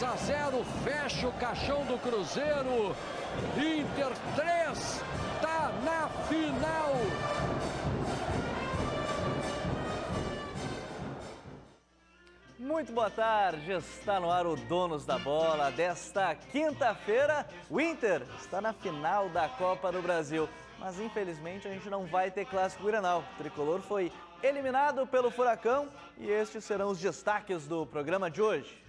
3-0, fecha o caixão do Cruzeiro. Inter 3, tá na final. Muito boa tarde, está no ar o Donos da Bola desta quinta-feira. O Inter está na final da Copa do Brasil, mas infelizmente a gente não vai ter Clássico Grenal. O Tricolor foi eliminado pelo Furacão e estes serão os destaques do programa de hoje.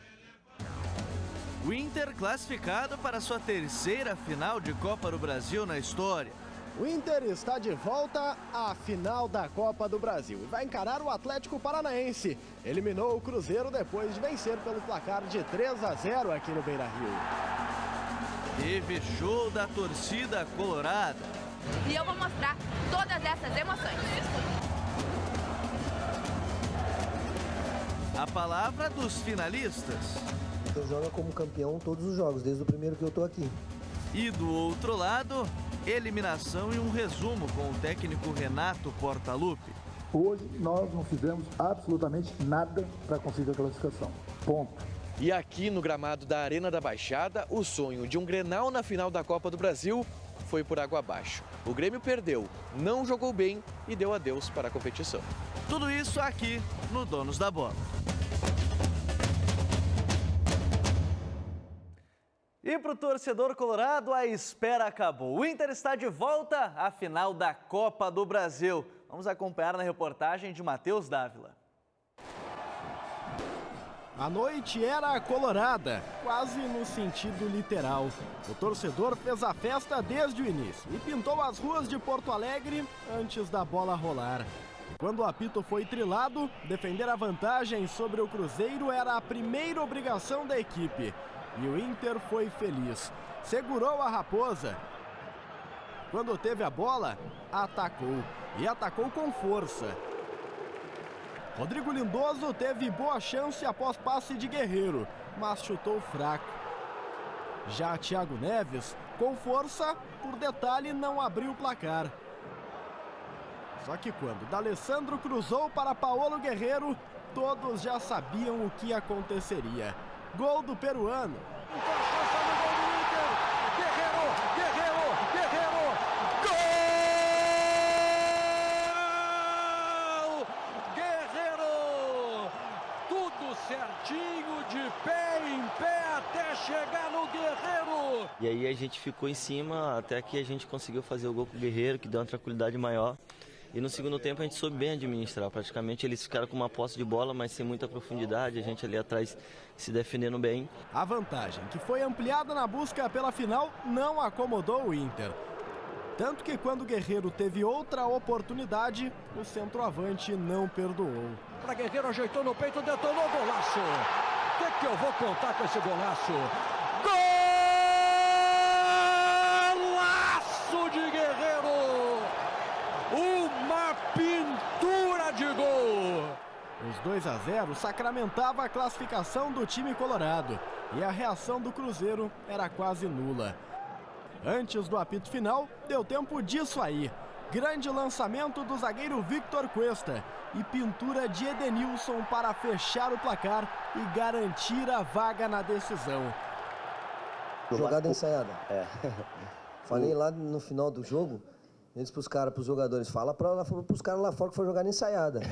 O Inter classificado para sua terceira final de Copa do Brasil na história. O Inter está de volta à final da Copa do Brasil e vai encarar o Atlético Paranaense. Eliminou o Cruzeiro depois de vencer pelo placar de 3-0 aqui no Beira-Rio. Teve show da torcida colorada. E eu vou mostrar todas essas emoções. A palavra dos finalistas. Eu jogo como campeão todos os jogos, desde o primeiro que eu tô aqui. E do outro lado, eliminação e um resumo com o técnico Renato Portaluppi. Hoje nós não fizemos absolutamente nada para conseguir a classificação. Ponto. E aqui no gramado da Arena da Baixada, o sonho de um Grenal na final da Copa do Brasil foi por água abaixo. O Grêmio perdeu, não jogou bem e deu adeus para a competição. Tudo isso aqui no Donos da Bola. E para o torcedor colorado, a espera acabou. O Inter está de volta à final da Copa do Brasil. Vamos acompanhar na reportagem de Matheus Dávila. A noite era colorada, quase no sentido literal. O torcedor fez a festa desde o início e pintou as ruas de Porto Alegre antes da bola rolar. Quando o apito foi trilado, defender a vantagem sobre o Cruzeiro era a primeira obrigação da equipe. E o Inter foi feliz. Segurou a raposa. Quando teve a bola, atacou. E atacou com força. Rodrigo Lindoso teve boa chance após passe de Guerreiro, mas chutou fraco. Já Thiago Neves, com força, por detalhe não abriu o placar. Só que quando D'Alessandro cruzou para Paolo Guerreiro, todos já sabiam o que aconteceria. Gol do peruano. Guerreiro! Tudo certinho, de pé em pé, até chegar no Guerreiro. E aí a gente ficou em cima até que a gente conseguiu fazer o gol com o Guerreiro, que deu uma tranquilidade maior. E no segundo tempo a gente soube bem administrar. Praticamente eles ficaram com uma posse de bola, mas sem muita profundidade. A gente ali atrás se defendendo bem. A vantagem, que foi ampliada na busca pela final, não acomodou o Inter. Tanto que quando o Guerreiro teve outra oportunidade, o centroavante não perdoou. Para Guerreiro, ajeitou no peito, detonou, golaço. O que eu vou contar com esse golaço? Golaço de Guerreiro! Uma pintura de gol! Os 2-0 sacramentava a classificação do time colorado e a reação do Cruzeiro era quase nula. Antes do apito final, deu tempo disso aí. Grande lançamento do zagueiro Victor Cuesta e pintura de Edenilson para fechar o placar e garantir a vaga na decisão. Jogada ensaiada. Falei lá no final do jogo. Eles pros caras, pros jogadores, fala pros caras lá fora que foi jogada ensaiada,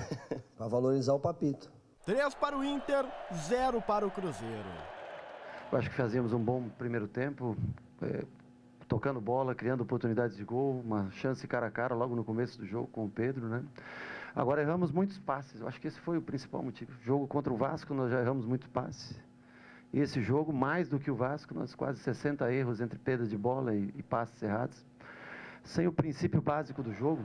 para valorizar o papito. 3 para o Inter, 0 para o Cruzeiro. Eu acho que fazíamos um bom primeiro tempo, tocando bola, criando oportunidades de gol, uma chance cara a cara logo no começo do jogo com o Pedro, né? Agora erramos muitos passes, eu acho que esse foi o principal motivo. Jogo contra o Vasco, nós já erramos muitos passes. E esse jogo, mais do que o Vasco, nós quase 60 erros entre perdas de bola e passes errados. Sem o princípio básico do jogo,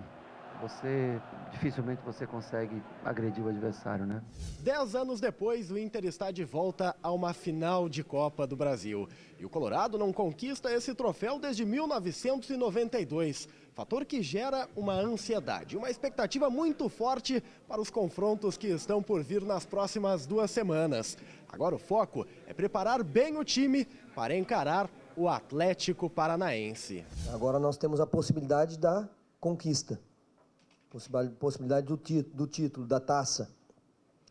dificilmente você consegue agredir o adversário, né? 10 anos depois, o Inter está de volta a uma final de Copa do Brasil. E o Colorado não conquista esse troféu desde 1992. Fator que gera uma ansiedade, uma expectativa muito forte para os confrontos que estão por vir nas próximas 2 semanas. Agora o foco é preparar bem o time para encarar o Atlético Paranaense. Agora nós temos a possibilidade da conquista, possibilidade do título, da taça.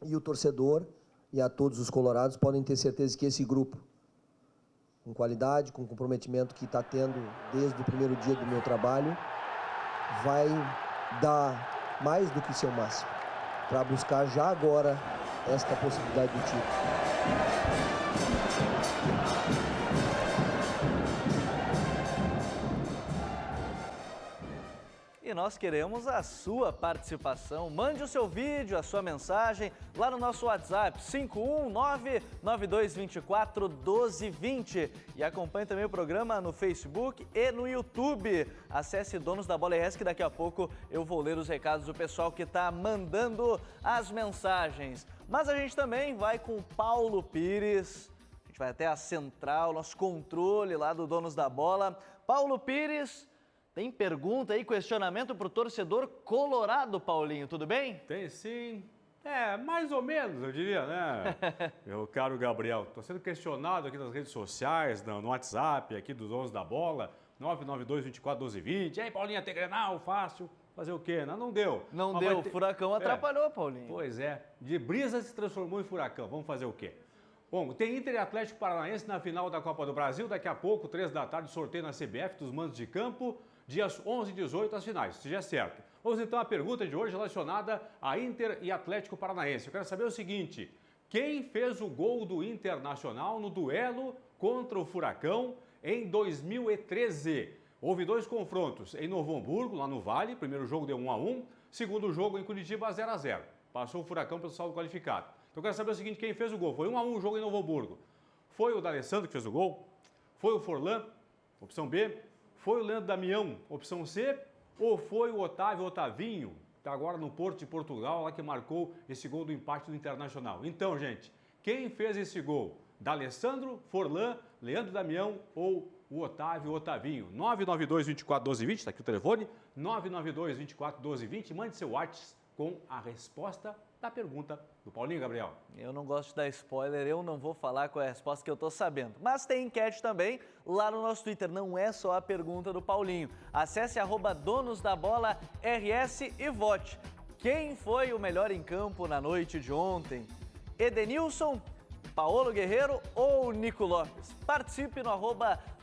E o torcedor e a todos os colorados podem ter certeza que esse grupo com qualidade, com comprometimento que está tendo desde o primeiro dia do meu trabalho, vai dar mais do que seu máximo para buscar já agora esta possibilidade do título. E nós queremos a sua participação. Mande o seu vídeo, a sua mensagem lá no nosso WhatsApp 519-9224-1220 e acompanhe também o programa no Facebook e no YouTube. Acesse Donos da Bola RS que daqui a pouco eu vou ler os recados do pessoal que está mandando as mensagens. Mas a gente também vai com o Paulo Pires, a gente vai até a central, nosso controle lá do Donos da Bola. Paulo Pires... Tem pergunta aí, questionamento para o torcedor colorado, Paulinho, tudo bem? Tem sim. Mais ou menos, eu diria, né? Meu caro Gabriel, estou sendo questionado aqui nas redes sociais, no WhatsApp aqui dos Donos da Bola, 992-24-1220. Aí, Paulinho, tem Grenal, fácil. Fazer o quê? Não deu. Não deu, o furacão atrapalhou, Paulinho. Pois é, de brisa se transformou em furacão, vamos fazer o quê? Bom, tem Inter e Atlético Paranaense na final da Copa do Brasil, daqui a pouco, 3 da tarde, sorteio na CBF dos mandos de campo. Dias 11 e 18, as finais, se já é certo. Vamos então à pergunta de hoje relacionada a Inter e Atlético Paranaense. Eu quero saber o seguinte, quem fez o gol do Internacional no duelo contra o Furacão em 2013? Houve 2 confrontos em Novo Hamburgo, lá no Vale, primeiro jogo deu 1-1, segundo jogo em Curitiba 0-0. Passou o Furacão pelo saldo qualificado. Então eu quero saber o seguinte, quem fez o gol? Foi 1-1 o jogo em Novo Hamburgo. Foi o D'Alessandro que fez o gol? Foi o Forlan? Opção B. Foi o Leandro Damião, opção C, ou foi o Otávio Otavinho, que está agora no Porto de Portugal, lá que marcou esse gol do empate do Internacional. Então, gente, quem fez esse gol? D'Alessandro, Forlan, Leandro Damião ou o Otávio Otavinho? 992-24-1220, está aqui o telefone, 992-24-1220, mande seu WhatsApp com a resposta da pergunta do Paulinho, Gabriel. Eu não gosto de dar spoiler, eu não vou falar qual é a resposta que eu tô sabendo. Mas tem enquete também lá no nosso Twitter, não é só a pergunta do Paulinho. Acesse @donosdabolaRS e vote. Quem foi o melhor em campo na noite de ontem? Edenilson, Paolo Guerreiro ou Nico Lopes? Participe no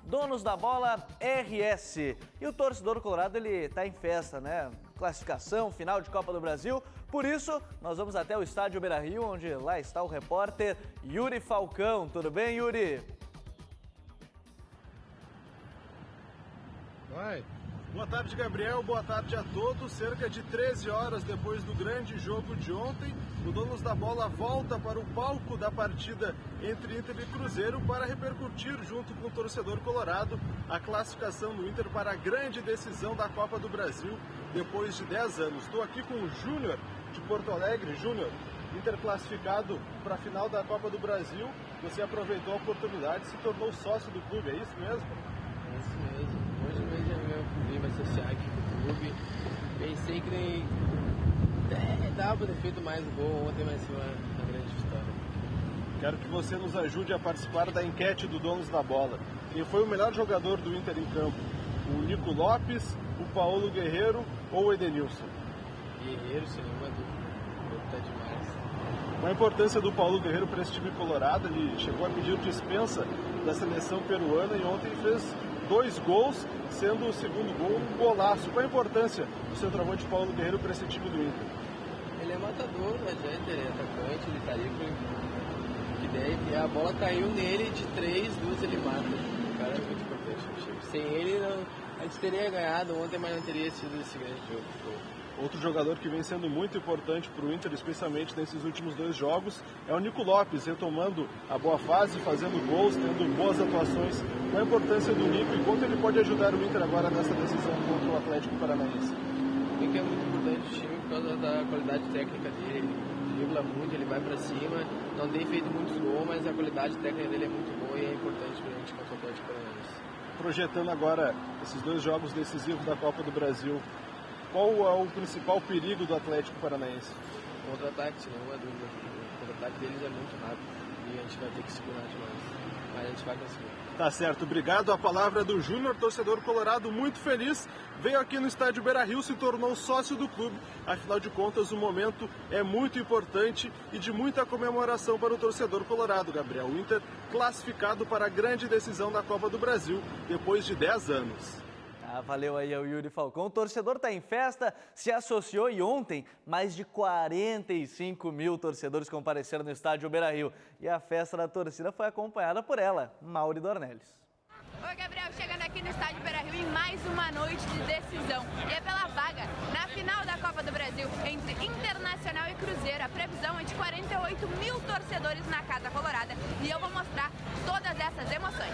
@donosdabolaRS. E o torcedor colorado, ele tá em festa, né? Classificação, final de Copa do Brasil. Por isso, nós vamos até o estádio Beira-Rio, onde lá está o repórter Yuri Falcão. Tudo bem, Yuri? Vai. Boa tarde, Gabriel. Boa tarde a todos. Cerca de 13 horas depois do grande jogo de ontem, o Donos da Bola volta para o palco da partida entre Inter e Cruzeiro para repercutir junto com o torcedor colorado a classificação do Inter para a grande decisão da Copa do Brasil depois de 10 anos. Estou aqui com o Júnior de Porto Alegre. Júnior, Inter classificado para a final da Copa do Brasil, você aproveitou a oportunidade e se tornou sócio do clube, é isso mesmo? É isso mesmo. Hoje mesmo eu vim me associar aqui com o clube. Pensei que nem dava para ter feito mais um gol ontem, mas foi uma grande vitória. Quero que você nos ajude a participar da enquete do Donos da Bola. Quem foi o melhor jogador do Inter em campo? O Nico Lopes, o Paolo Guerreiro ou o Edenilson? Guerreiro, sem nenhuma dúvida. Tá demais. Qual a importância do Paolo Guerreiro para esse time colorado? Ele chegou a pedir dispensa da seleção peruana e ontem fez 2 gols, sendo o segundo gol um golaço. Qual a importância do centroavante Paolo Guerreiro para esse time do Inter? Ele é matador, não adianta, ele é atacante, ele tá aí que deve. A bola caiu nele, de 3, 2 ele mata. O cara é muito importante no time. Sem ele, a gente teria ganhado ontem, mas não teria sido esse grande jogo. Outro jogador que vem sendo muito importante para o Inter, especialmente nesses últimos 2 jogos, é o Nico Lopes, retomando a boa fase, fazendo gols, tendo boas atuações. Qual a importância do Nico e quanto ele pode ajudar o Inter agora nessa decisão contra o Atlético Paranaense? O Nico é muito importante no time por causa da qualidade técnica dele. Ele dribla muito, ele vai para cima, não tem feito muitos gols, mas a qualidade técnica dele é muito boa e é importante para a gente contra o Atlético Paranaense. Projetando agora esses 2 jogos decisivos da Copa do Brasil, qual é o principal perigo do Atlético Paranaense? Contra-ataque, sem nenhuma dúvida. O contra-ataque deles é muito rápido e a gente vai ter que segurar demais. mas a gente vai conseguir. Tá certo, obrigado. A palavra do Júnior, torcedor colorado, muito feliz. Veio aqui no estádio Beira-Rio, se tornou sócio do clube. Afinal de contas, o momento é muito importante e de muita comemoração para o torcedor colorado, Gabriel. O Inter classificado para a grande decisão da Copa do Brasil, depois de 10 anos. Valeu aí ao Yuri Falcão. O torcedor está em festa, se associou e ontem mais de 45 mil torcedores compareceram no estádio Beira-Rio. E a festa da torcida foi acompanhada por ela, Mauri Dornelles. Oi, Gabriel, chegando aqui no estádio Beira-Rio em mais uma noite de decisão. E é pela vaga na final da Copa do Brasil entre Internacional e Cruzeiro. A previsão é de 48 mil torcedores na Casa Colorada. E eu vou mostrar todas essas emoções.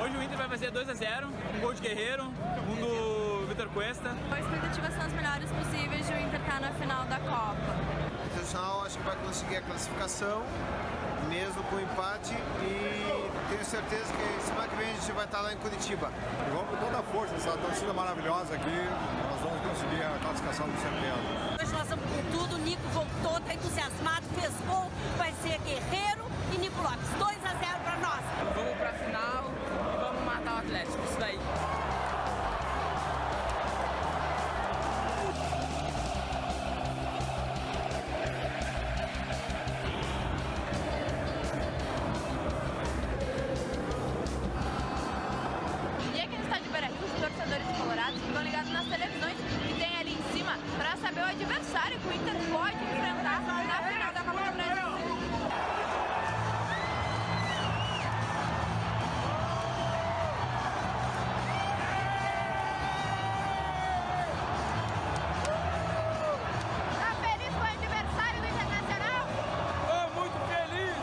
Hoje o Inter vai fazer 2-0, um gol de Guerreiro, um do Vitor Cuesta. As expectativas são as melhores possíveis de o Inter estar na final da Copa. O Internacional acho que vai conseguir a classificação, mesmo com empate, e tenho certeza que semana que vem a gente vai estar lá em Curitiba. E vamos com toda a força, essa torcida maravilhosa aqui, nós vamos conseguir a classificação do certeza. Hoje nós estamos com tudo, o Nico voltou, está entusiasmado, fez gol, vai ser Guerreiro e Nico Lopes. 2-0 para nós. Vamos para a final e vamos matar o Atlético, isso daí. E aqui no estádio Beira-Rio, os torcedores colorados ficam ligados nas televisões que tem ali em cima para saber o adversário que o Inter pode enfrentar na final da Copa do Brasil. Tá feliz com o adversário do Internacional? Tô muito feliz!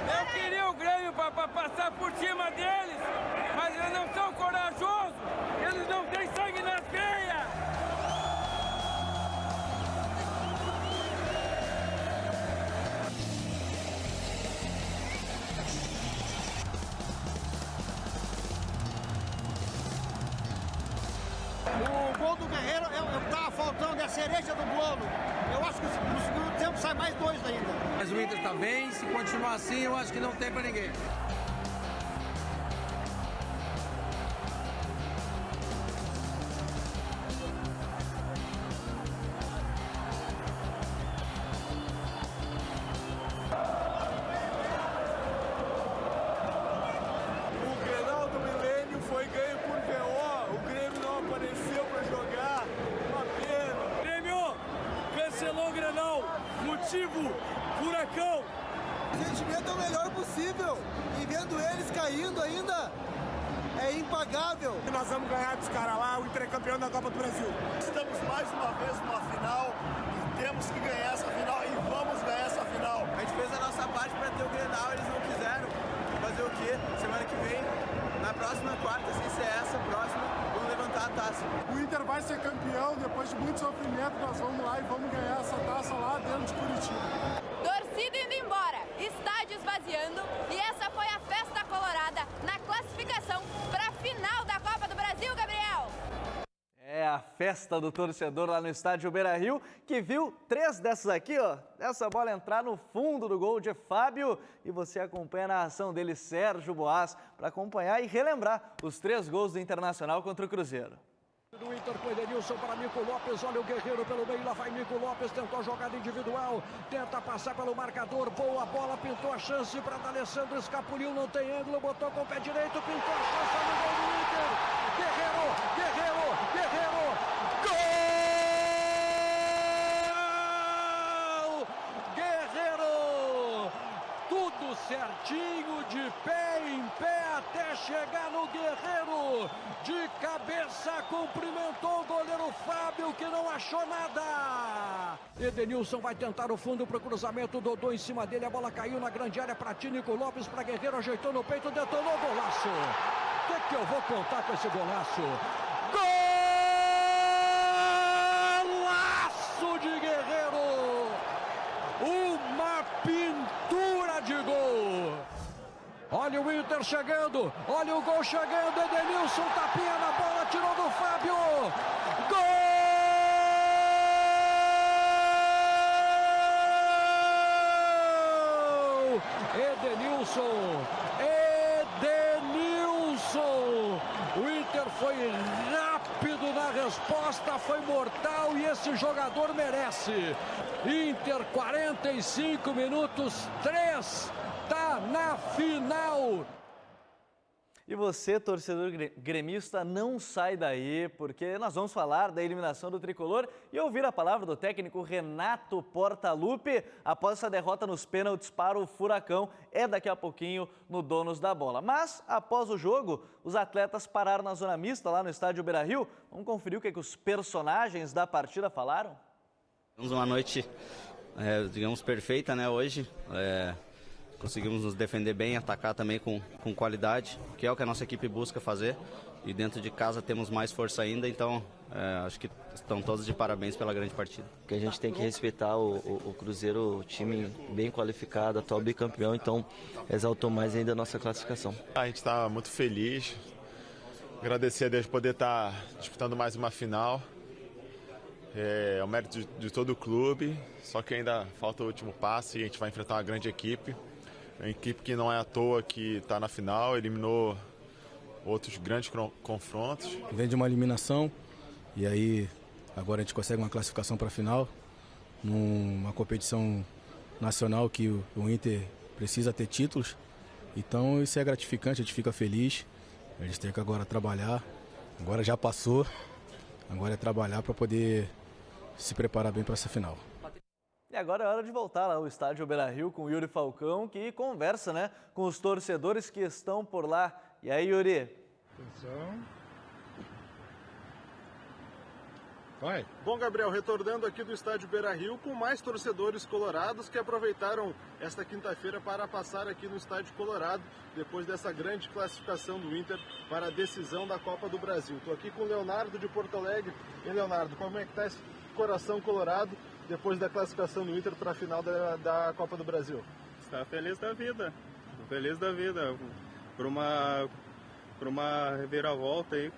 Eu queria o Grêmio para passar por cima deles, mas eles não são corajosos, eles não têm sangue nas veias! O gol do Guerreiro tava faltando, é a cereja do bolo. Eu acho que no segundo tempo sai mais 2 ainda. Mas o Inter tá bem, se continuar assim, eu acho que não tem pra ninguém. O Grenal do Milênio foi ganho por VO. O Grêmio não apareceu para jogar. Uma pena. Grêmio cancelou o Grenal, motivo furacão. O sentimento é o melhor possível. E vendo eles caindo ainda, é impagável. Nós vamos ganhar dos caras lá, o Inter é campeão da Copa do Brasil. Estamos mais uma vez numa final e temos que ganhar essa final e vamos ganhar essa final. A gente fez a nossa parte para ter o Grenal, eles não quiseram. Fazer o quê? Semana que vem, na próxima quarta, sem ser essa, próxima, vamos levantar a taça. O Inter vai ser campeão, depois de muito sofrimento, nós vamos lá e vamos ganhar essa taça lá dentro de Curitiba. Torcida indo embora, estádio esvaziando e essa foi a festa colorada na classificação para a final da Copa do Brasil, Gabriel. É a festa do torcedor lá no estádio Beira-Rio, que viu 3 dessas aqui, ó. Essa bola entrar no fundo do gol de Fábio e você acompanha a narração dele, Sérgio Boas, para acompanhar e relembrar os 3 gols do Internacional contra o Cruzeiro. Do Inter com Edenilson para Nico Lopes, olha o Guerreiro pelo meio, lá vai Nico Lopes, tentou a jogada individual, tenta passar pelo marcador, boa bola, pintou a chance para D'Alessandro, escapuliu, não tem ângulo, botou com o pé direito, pintou a chance no gol do Inter, Guerreiro, gol! Guerreiro! Tudo certinho, de pé em pé, até chegar no Guerreiro, de cabeça, cumprimentou o goleiro Fábio, que não achou nada. Edenilson vai tentar o fundo para o cruzamento, Dodô em cima dele, a bola caiu na grande área para Nico Lopes, para Guerreiro, ajeitou no peito, detonou, golaço. O que eu vou contar com esse golaço? Golaço de Guerreiro! Uma pintura de gol! Olha o Inter chegando, olha o gol chegando, Edenilson, tapinha na bola, tirou do Fábio. Gol! Edenilson! O Inter foi rápido na resposta, foi mortal e esse jogador merece. Inter, 45 minutos, 3, tá na final. E você, torcedor gremista, não sai daí, porque nós vamos falar da eliminação do Tricolor e ouvir a palavra do técnico Renato Portaluppi após essa derrota nos pênaltis para o Furacão. É daqui a pouquinho no Donos da Bola. Mas, após o jogo, os atletas pararam na zona mista lá no estádio Beira-Rio. Vamos conferir o que os personagens da partida falaram? Tivemos uma noite, digamos, perfeita, né, hoje. Conseguimos nos defender bem, atacar também com qualidade, que é o que a nossa equipe busca fazer. E dentro de casa temos mais força ainda, então acho que estão todos de parabéns pela grande partida. Que a gente tem que respeitar o Cruzeiro, o time bem qualificado, atual bicampeão, então exaltou mais ainda a nossa classificação. A gente está muito feliz, agradecer a Deus por poder estar disputando mais uma final. É o mérito de todo o clube, só que ainda falta o último passe e a gente vai enfrentar uma grande equipe. Uma equipe que não é à toa que está na final, eliminou outros grandes confrontos. Vem de uma eliminação e aí agora a gente consegue uma classificação para a final, numa competição nacional que o Inter precisa ter títulos. Então isso é gratificante, a gente fica feliz. A gente tem que agora trabalhar, agora já passou, agora é trabalhar para poder se preparar bem para essa final. E agora é hora de voltar lá ao estádio Beira-Rio com o Yuri Falcão, que conversa, né, com os torcedores que estão por lá. E aí, Yuri? Atenção. Vai. Bom, Gabriel, retornando aqui do estádio Beira-Rio com mais torcedores colorados que aproveitaram esta quinta-feira para passar aqui no estádio Colorado, depois dessa grande classificação do Inter para a decisão da Copa do Brasil. Estou aqui com o Leonardo de Porto Alegre. E, Leonardo, como é que está esse coração colorado depois da classificação do Inter para a final da Copa do Brasil? Está feliz da vida, por uma reviravolta aí,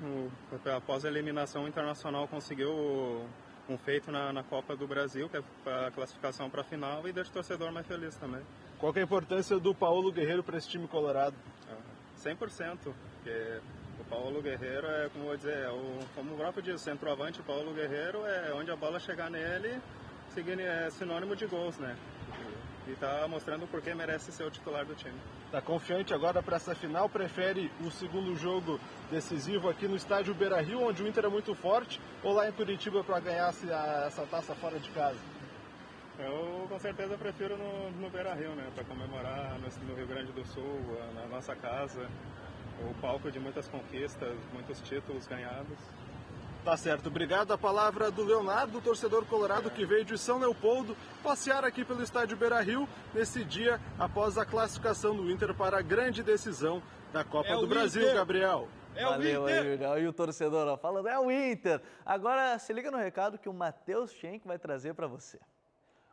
após a eliminação internacional conseguiu um feito na Copa do Brasil, que é a classificação para a final, e deixa o torcedor mais feliz também. Qual que é a importância do Paulo Guerreiro para esse time colorado? 100%, porque o Paulo Guerreiro é, como eu vou dizer, como o próprio diz, centroavante. O Paulo Guerreiro é onde a bola chegar nele, é sinônimo de gols, né? E está mostrando por que merece ser o titular do time. Está confiante agora para essa final? Prefere o segundo jogo decisivo aqui no estádio Beira-Rio, onde o Inter é muito forte, ou lá em Curitiba para ganhar essa taça fora de casa? Eu com certeza prefiro no Beira-Rio, né? Para comemorar no Rio Grande do Sul, na nossa casa, o palco de muitas conquistas, muitos títulos ganhados. Tá certo, obrigado. A palavra do Leonardo, torcedor colorado que veio de São Leopoldo passear aqui pelo estádio Beira-Rio nesse dia após a classificação do Inter para a grande decisão da Copa do Brasil, Inter. Gabriel. Valeu aí, e o torcedor falando, é o Inter. Agora se liga no recado que o Matheus Schenck vai trazer para você.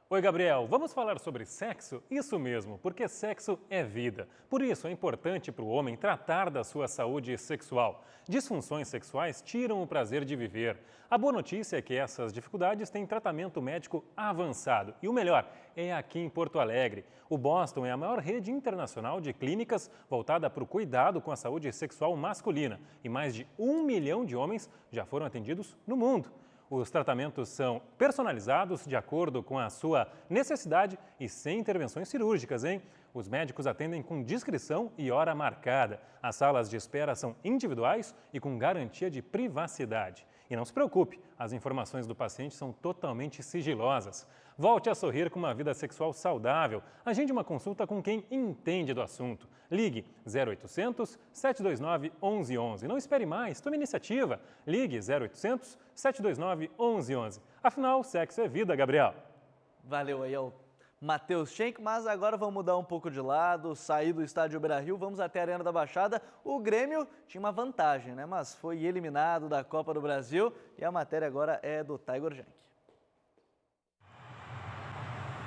Oi, Gabriel, vamos falar sobre sexo? Isso mesmo, porque sexo é vida. Por isso, é importante para o homem tratar da sua saúde sexual. Disfunções sexuais tiram o prazer de viver. A boa notícia é que essas dificuldades têm tratamento médico avançado. E o melhor, é aqui em Porto Alegre. O Boston é a maior rede internacional de clínicas voltada para o cuidado com a saúde sexual masculina. E mais de 1 milhão de homens já foram atendidos no mundo. Os tratamentos são personalizados de acordo com a sua necessidade e sem intervenções cirúrgicas, hein? Os médicos atendem com discrição e hora marcada. As salas de espera são individuais e com garantia de privacidade. E não se preocupe, as informações do paciente são totalmente sigilosas. Volte a sorrir com uma vida sexual saudável. Agende uma consulta com quem entende do assunto. Ligue 0800 729 1111. Não espere mais, tome iniciativa. Ligue 0800 729 1111. Afinal, sexo é vida, Gabriel. Valeu aí ao Matheus Schenck, mas agora vamos mudar um pouco de lado, sair do estádio Beira-Rio, vamos até a Arena da Baixada. O Grêmio tinha uma vantagem, né? Mas foi eliminado da Copa do Brasil e a matéria agora é do Tiger Jank.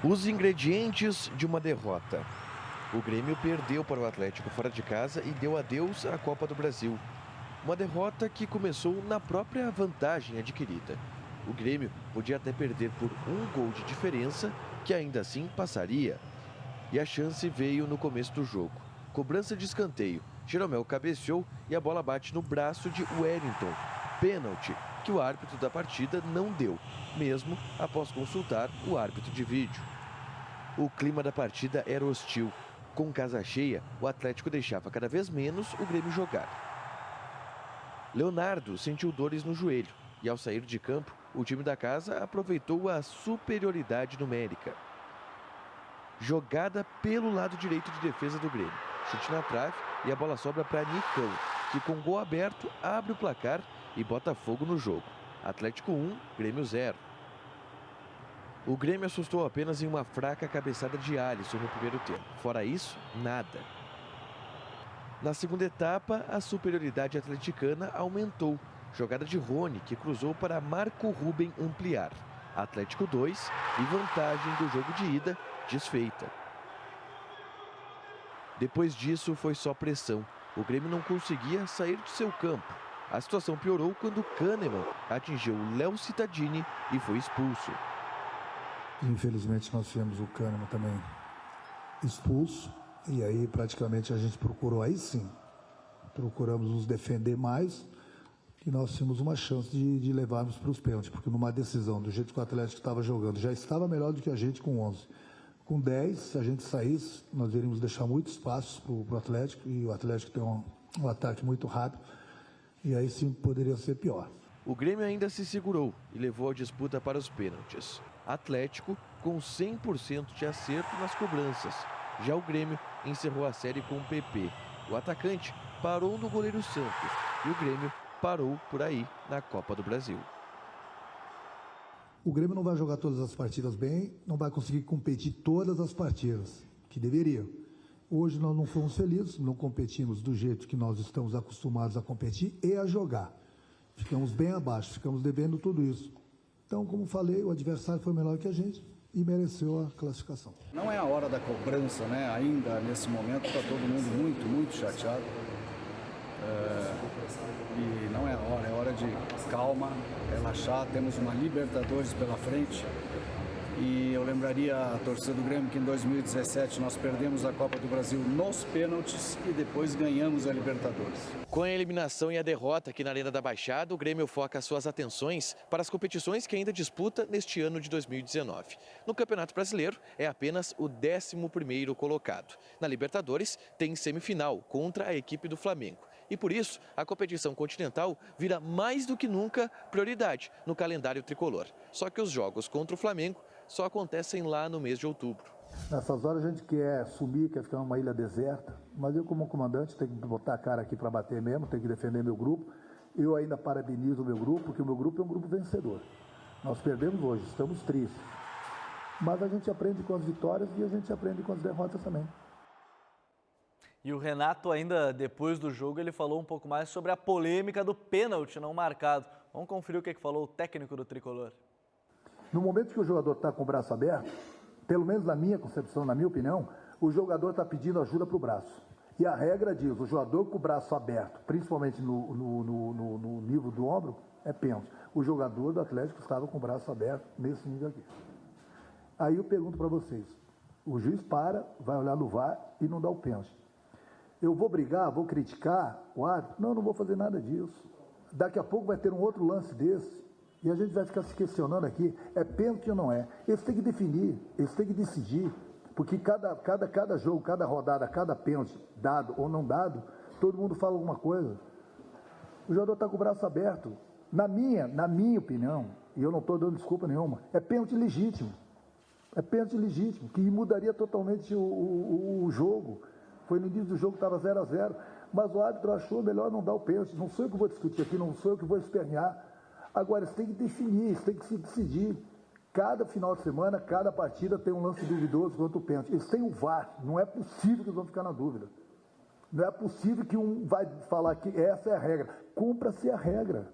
Os ingredientes de uma derrota. O Grêmio perdeu para o Atlético fora de casa e deu adeus à Copa do Brasil. Uma derrota que começou na própria vantagem adquirida. O Grêmio podia até perder por 1 gol de diferença, que ainda assim passaria. E a chance veio no começo do jogo. Cobrança de escanteio. Jeromel cabeceou e a bola bate no braço de Wellington. Pênalti, que o árbitro da partida não deu, mesmo após consultar o árbitro de vídeo. O clima da partida era hostil. Com casa cheia, o Atlético deixava cada vez menos o Grêmio jogar. Leonardo sentiu dores no joelho e, ao sair de campo, o time da casa aproveitou a superioridade numérica. Jogada pelo lado direito de defesa do Grêmio. Chute na trave e a bola sobra para Nicão, que com gol aberto abre o placar e bota fogo no jogo. Atlético 1, Grêmio 0. O Grêmio assustou apenas em uma fraca cabeçada de Alisson no primeiro tempo. Fora isso, nada. Na segunda etapa, a superioridade atleticana aumentou. Jogada de Rony, que cruzou para Marco Ruben ampliar. Atlético 2 e vantagem do jogo de ida desfeita. Depois disso, foi só pressão. O Grêmio não conseguia sair de seu campo. A situação piorou quando Kahneman atingiu o Léo Cittadini e foi expulso. Infelizmente nós tivemos o Kahneman também expulso. E aí praticamente a gente procurou, aí sim, procuramos nos defender mais. E nós tínhamos uma chance de levarmos para os pênaltis. Porque numa decisão, do jeito que o Atlético estava jogando, já estava melhor do que a gente com 11. Com 10, se a gente saísse, nós iríamos deixar muito espaço para o Atlético. E o Atlético tem um ataque muito rápido. E aí sim poderia ser pior. O Grêmio ainda se segurou e levou a disputa para os pênaltis. Atlético com 100% de acerto nas cobranças. Já o Grêmio encerrou a série com o PP. O atacante parou no goleiro Santos e o Grêmio parou por aí na Copa do Brasil. O Grêmio não vai jogar todas as partidas bem, não vai conseguir competir todas as partidas, que deveria. Hoje nós não fomos felizes, não competimos do jeito que nós estamos acostumados a competir e a jogar. Ficamos bem abaixo, ficamos devendo tudo isso. Então, como falei, o adversário foi melhor que a gente e mereceu a classificação. Não é a hora da cobrança, né? Ainda nesse momento está todo mundo muito chateado. E não é a hora, é hora de calma, relaxar. Temos uma Libertadores pela frente. E eu lembraria a torcida do Grêmio que em 2017 nós perdemos a Copa do Brasil nos pênaltis e depois ganhamos a Libertadores. Com a eliminação e a derrota aqui na Arena da Baixada, o Grêmio foca suas atenções para as competições que ainda disputa neste ano de 2019. No Campeonato Brasileiro, é apenas o 11º colocado. Na Libertadores, tem semifinal contra a equipe do Flamengo. E por isso, a competição continental vira mais do que nunca prioridade no calendário tricolor. Só que os jogos contra o Flamengo só acontecem lá no mês de outubro. Nessas horas a gente quer sumir, quer ficar numa ilha deserta, mas eu como comandante tenho que botar a cara aqui para bater mesmo, tenho que defender meu grupo. Eu ainda parabenizo o meu grupo, porque o meu grupo é um grupo vencedor. Nós perdemos hoje, estamos tristes. Mas a gente aprende com as vitórias e a gente aprende com as derrotas também. E o Renato, ainda depois do jogo, ele falou um pouco mais sobre a polêmica do pênalti não marcado. Vamos conferir o que falou o técnico do Tricolor. No momento que o jogador está com o braço aberto, pelo menos na minha concepção, na minha opinião, o jogador está pedindo ajuda para o braço. E a regra diz, o jogador com o braço aberto, principalmente no nível do ombro, é pênalti. O jogador do Atlético estava com o braço aberto nesse nível aqui. Aí eu pergunto para vocês, o juiz para, vai olhar no VAR e não dá o pênalti. Eu vou brigar, vou criticar o árbitro? Não vou fazer nada disso. Daqui a pouco vai ter um outro lance desse e a gente vai ficar se questionando aqui, é pênalti ou não é? Eles têm que definir, eles têm que decidir, porque cada jogo, cada rodada, cada pênalti, dado ou não dado, todo mundo fala alguma coisa. O jogador está com o braço aberto. Na minha opinião, e eu não estou dando desculpa nenhuma, é pênalti legítimo. É pênalti legítimo, que mudaria totalmente o jogo. Foi no início do jogo, estava 0-0, mas o árbitro achou melhor não dar o pênalti. Não sou eu que vou discutir aqui, não sou eu que vou espernear. Agora, eles têm que definir, eles têm que se decidir. Cada final de semana, cada partida tem um lance duvidoso quanto o pênalti. Eles têm o VAR, não é possível que eles vão ficar na dúvida. Não é possível que um vai falar que essa é a regra. Cumpra-se a regra.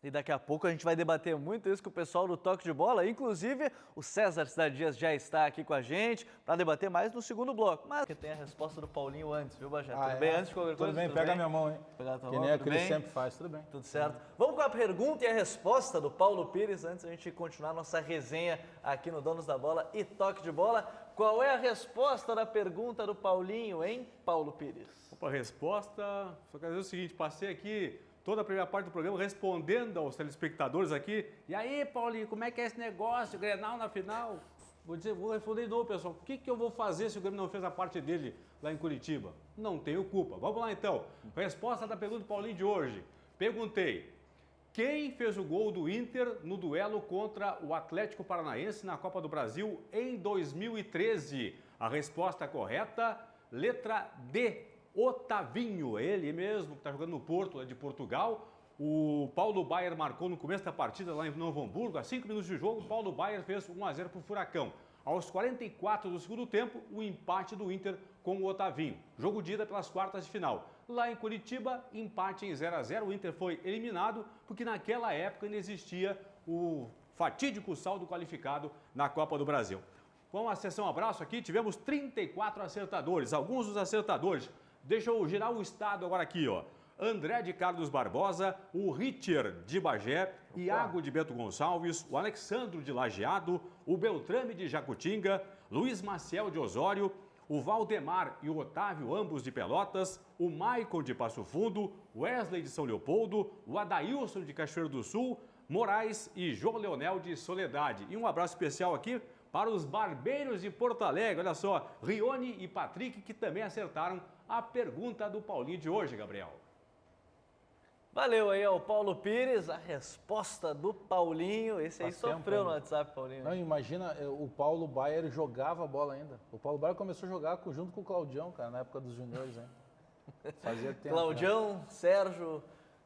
E daqui a pouco a gente vai debater muito isso com o pessoal do Toque de Bola. Inclusive, o César Cidade Dias já está aqui com a gente para debater mais no segundo bloco. Mas tem a resposta do Paulinho antes, viu, Bajé? Tudo bem? Antes de qualquer coisa? Tudo bem, pega minha mão, hein? Que nem é que ele sempre faz, tudo bem. Tudo certo. Vamos com a pergunta e a resposta do Paulo Pires antes da gente continuar nossa resenha aqui no Donos da Bola e Toque de Bola. Qual é a resposta da pergunta do Paulinho, hein, Paulo Pires? Opa, a resposta, só quero dizer o seguinte, passei aqui toda a primeira parte do programa respondendo aos telespectadores aqui. E aí, Paulinho, como é que é esse negócio, Grenal na final? Vou responder de novo, pessoal. O que eu vou fazer se o Grêmio não fez a parte dele lá em Curitiba? Não tenho culpa. Vamos lá, então. Resposta da pergunta do Paulinho de hoje. Perguntei, quem fez o gol do Inter no duelo contra o Atlético Paranaense na Copa do Brasil em 2013? A resposta correta, letra D. Otavinho, ele mesmo, que está jogando no Porto, de Portugal. O Paulo Baier marcou no começo da partida lá em Novo Hamburgo. A 5 minutos de jogo, o Paulo Baier fez 1-0 para o Furacão. Aos 44 do segundo tempo, o empate do Inter com o Otavinho. Jogo de ida pelas quartas de final. Lá em Curitiba, empate em 0-0. O Inter foi eliminado porque naquela época ainda existia o fatídico saldo qualificado na Copa do Brasil. Vamos à sessão abraço aqui. Tivemos 34 acertadores. Alguns dos acertadores... Deixa eu girar o estado agora aqui, ó. André de Carlos Barbosa, o Richard de Bagé, Iago de Bento Gonçalves, o Alexandro de Lajeado, o Beltrame de Jacutinga, Luiz Maciel de Osório, o Valdemar e o Otávio, ambos de Pelotas, o Maicon de Passo Fundo, Wesley de São Leopoldo, o Adailson de Cachoeiro do Sul, Moraes e João Leonel de Soledade. E um abraço especial aqui para os barbeiros de Porto Alegre. Olha só, Rione e Patrick, que também acertaram a pergunta do Paulinho de hoje, Gabriel. Valeu aí ao Paulo Pires, a resposta do Paulinho. Esse aí sofreu no WhatsApp, Paulinho. Não, imagina, o Paulo Baier jogava a bola ainda. O Paulo Baier começou a jogar junto com o Claudião, cara, na época dos juniores, hein? Fazia tempo. Claudião, né? Sérgio,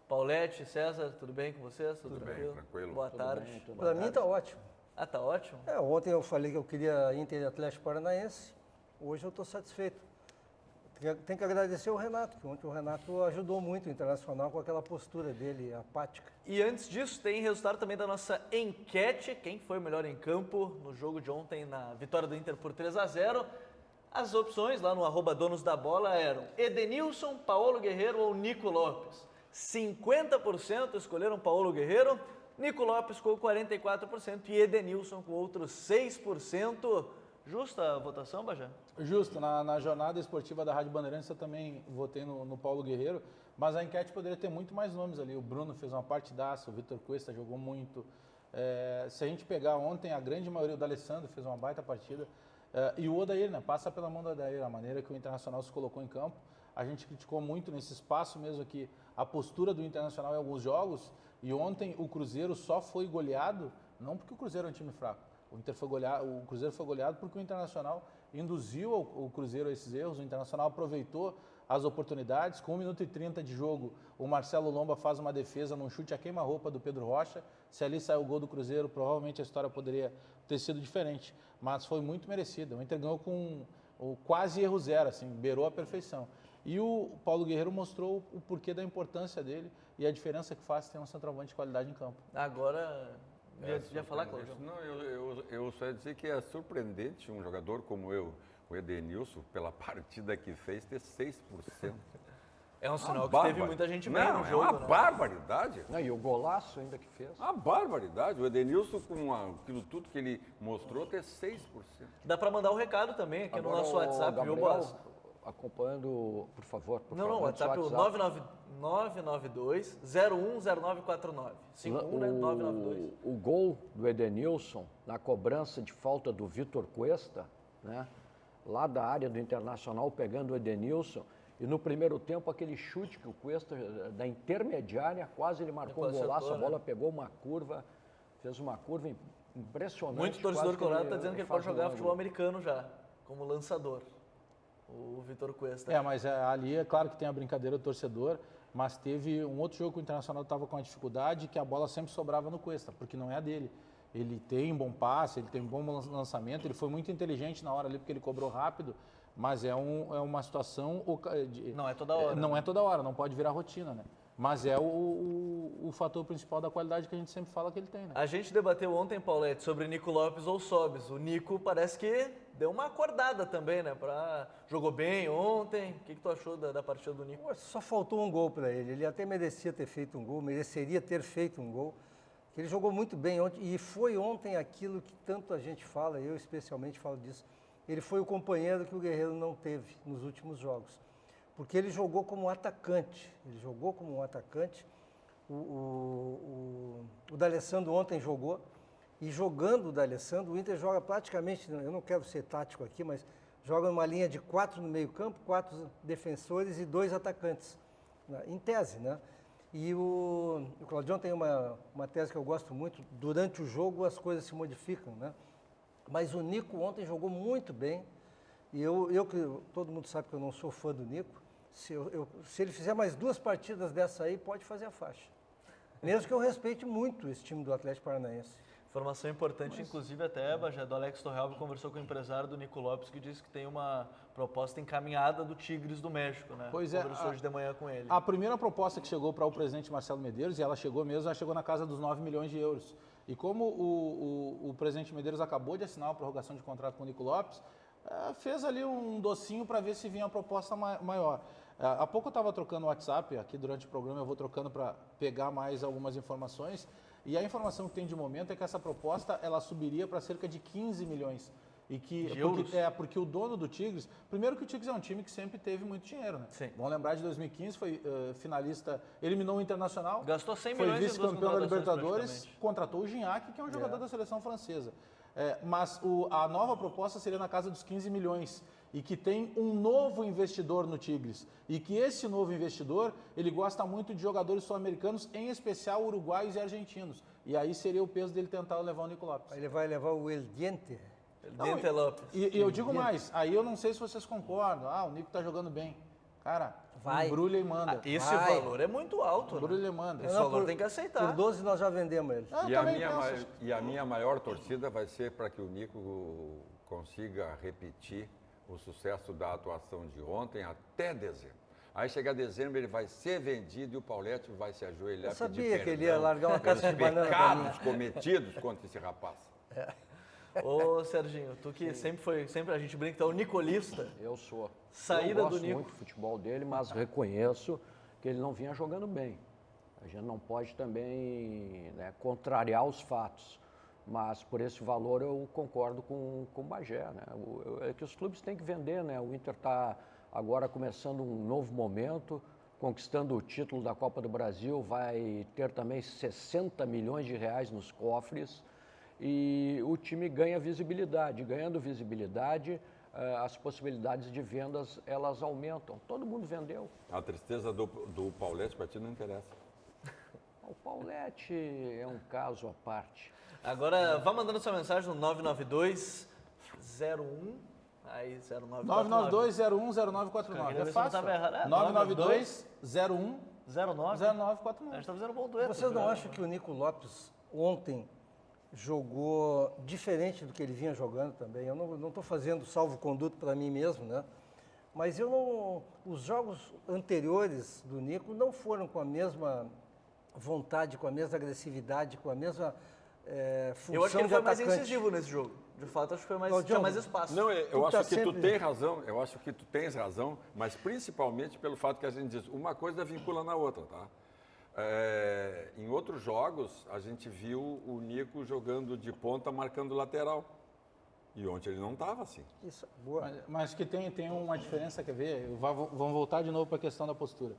Paulete, César, tudo bem com vocês? Tudo bem, tranquilo. Boa tarde. Para mim tá ótimo. Ah, tá ótimo? Ontem eu falei que eu queria Inter e Atlético Paranaense. Hoje eu estou satisfeito. Tem que agradecer o Renato, que ontem o Renato ajudou muito o Internacional com aquela postura dele apática. E antes disso, tem resultado também da nossa enquete. Quem foi o melhor em campo no jogo de ontem, na vitória do Inter por 3-0? As opções lá no @Donos da Bola eram Edenilson, Paulo Guerreiro ou Nico Lopes. 50% escolheram Paulo Guerreiro, Nico Lopes com 44% e Edenilson com outros 6%. Justa a votação, Bajé? Justo. Na jornada esportiva da Rádio Bandeirantes eu também votei no Paulo Guerreiro, mas a enquete poderia ter muito mais nomes ali. O Bruno fez uma partidaça, o Vitor Cuesta jogou muito. Se a gente pegar ontem, a grande maioria, o D'Alessandro fez uma baita partida. E o Odair, né? Passa pela mão do Odair, a maneira que o Internacional se colocou em campo. A gente criticou muito nesse espaço mesmo aqui a postura do Internacional em alguns jogos. E ontem o Cruzeiro só foi goleado, não porque o Cruzeiro é um time fraco. O Cruzeiro foi goleado porque o Internacional induziu o Cruzeiro a esses erros. O Internacional aproveitou as oportunidades. Com 1 minuto e 30 de jogo, o Marcelo Lomba faz uma defesa num chute a queima-roupa do Pedro Rocha. Se ali saiu o gol do Cruzeiro, provavelmente a história poderia ter sido diferente. Mas foi muito merecida. O Inter ganhou com quase erro zero, assim, beirou a perfeição. E o Paulo Guerreiro mostrou o porquê da importância dele e a diferença que faz ter um centroavante de qualidade em campo. Agora... Já falar, Cláudio? Não, eu só ia dizer que é surpreendente um jogador como o Edenilson, pela partida que fez, ter 6%. É um sinal que teve muita gente bem no jogo, é uma barbaridade. Não, e o golaço ainda que fez. Uma barbaridade. O Edenilson, com aquilo tudo que ele mostrou, ter 6%. Dá para mandar um recado também aqui no nosso WhatsApp, Gabriel, viu, Boas? Acompanhando, por favor. Não, o WhatsApp é o 992-010949. 51, né? 992. O gol do Edenilson, na cobrança de falta do Vitor Cuesta, né? Lá da área do Internacional, pegando o Edenilson. E no primeiro tempo, aquele chute que o Cuesta, da intermediária, quase ele marcou um golaço, a bola pegou uma curva, fez uma curva impressionante. Muito torcedor colorado está dizendo que ele pode jogar futebol americano já, como lançador. O Vitor Cuesta. Mas ali é claro que tem a brincadeira do torcedor, mas teve um outro jogo que o Internacional estava com a dificuldade que a bola sempre sobrava no Cuesta, porque não é a dele. Ele tem um bom passe, ele tem um bom lançamento, ele foi muito inteligente na hora ali porque ele cobrou rápido, mas é uma situação... Não é toda hora. Não é toda hora, não pode virar rotina, né? mas é o fator principal da qualidade que a gente sempre fala que ele tem, né? A gente debateu ontem, Paulete, sobre Nico Lopes ou Sobis. O Nico parece que deu uma acordada também, né? Jogou bem ontem. O que tu achou da partida do Nico? Só faltou um gol para ele. Ele até merecia ter feito um gol, mereceria ter feito um gol. Ele jogou muito bem ontem e foi ontem aquilo que tanto a gente fala, eu especialmente falo disso. Ele foi o companheiro que o Guerreiro não teve nos últimos jogos. Porque ele jogou como atacante. O D'Alessandro ontem jogou. E jogando o D'Alessandro, o Inter joga praticamente, eu não quero ser tático aqui, mas joga numa linha de 4 no meio campo, 4 defensores e 2 atacantes, né? Em tese, né? E o Claudião tem uma tese que eu gosto muito, durante o jogo as coisas se modificam, né? Mas o Nico ontem jogou muito bem, e todo mundo sabe que eu não sou fã do Nico, se ele fizer mais 2 partidas dessa aí, pode fazer a faixa. Mesmo que eu respeite muito esse time do Atlético Paranaense. Informação importante, inclusive até, Bajé, do Alex Torrealba conversou com o empresário do Nico Lopes, que disse que tem uma proposta encaminhada do Tigres do México, né? Pois é. Conversou hoje de manhã com ele. A primeira proposta que chegou para o presidente Marcelo Medeiros, e ela chegou na casa dos 9 milhões de euros. E como o presidente Medeiros acabou de assinar a prorrogação de contrato com o Nico Lopes, fez ali um docinho para ver se vinha uma proposta maior. Há pouco eu estava trocando o WhatsApp, aqui durante o programa eu vou trocando para pegar mais algumas informações. E a informação que tem de momento é que essa proposta ela subiria para cerca de 15 milhões. Porque o dono do Tigres, primeiro que o Tigres é um time que sempre teve muito dinheiro, né? Sim. Vamos lembrar de 2015, foi finalista, eliminou o Internacional, gastou 100 milhões, foi vice-campeão da Libertadores, contratou o Gignac, que é um jogador da seleção francesa. Mas a nova proposta seria na casa dos 15 milhões. E que tem um novo investidor no Tigres. E que esse novo investidor, ele gosta muito de jogadores sul-americanos, em especial uruguaios e argentinos. E aí seria o peso dele tentar levar o Nico Lopes. Ele vai levar o El Diente. Diente Lopes. E eu digo mais, aí eu não sei se vocês concordam. O Nico tá jogando bem. Cara, embrulha e manda. Esse valor é muito alto, embrulha e manda. Esse valor tem que aceitar. Por 12 nós já vendemos ele. E a minha maior torcida vai ser para que o Nico consiga repetir o sucesso da atuação de ontem até dezembro. Aí chegar dezembro ele vai ser vendido e o Paulete vai se ajoelhar. Eu sabia que ele ia largar uma caixa de banana para mim. Pecados cometidos contra esse rapaz. Ô Serginho, tu que sempre a gente brinca, tu é o nicolista. Eu sou. Saída eu do Nico. Eu gosto muito do futebol dele, mas reconheço que ele não vinha jogando bem. A gente não pode também contrariar os fatos. Mas por esse valor eu concordo com o Bagé, né? É que os clubes têm que vender, né? O Inter está agora começando um novo momento, conquistando o título da Copa do Brasil, vai ter também 60 milhões de reais nos cofres e o time ganha visibilidade. Ganhando visibilidade, as possibilidades de vendas, elas aumentam. Todo mundo vendeu. A tristeza do Paulete para ti não interessa. O Paulete é um caso à parte. Agora, vá mandando sua mensagem no 992 01 aí 992 01 0949. É fácil. 992 01 0949. A gente tá fazendo um bom dueto. Vocês não acham que o Nico Lopes ontem jogou diferente do que ele vinha jogando também? Eu não estou fazendo salvo-conduto para mim mesmo, né? Mas os jogos anteriores do Nico não foram com a mesma vontade, com a mesma agressividade, com a mesma função. Eu acho que ele foi mais incisivo nesse jogo. De fato, acho que tinha mais espaço. Não, eu acho que tu tem razão, eu acho que tu tens razão, mas principalmente pelo fato que a gente diz, uma coisa vincula na outra, tá? Em outros jogos, a gente viu o Nico jogando de ponta, marcando lateral. E ontem ele não estava assim. Isso, boa. Mas que tem uma diferença, quer ver? Vamos voltar de novo para a questão da postura.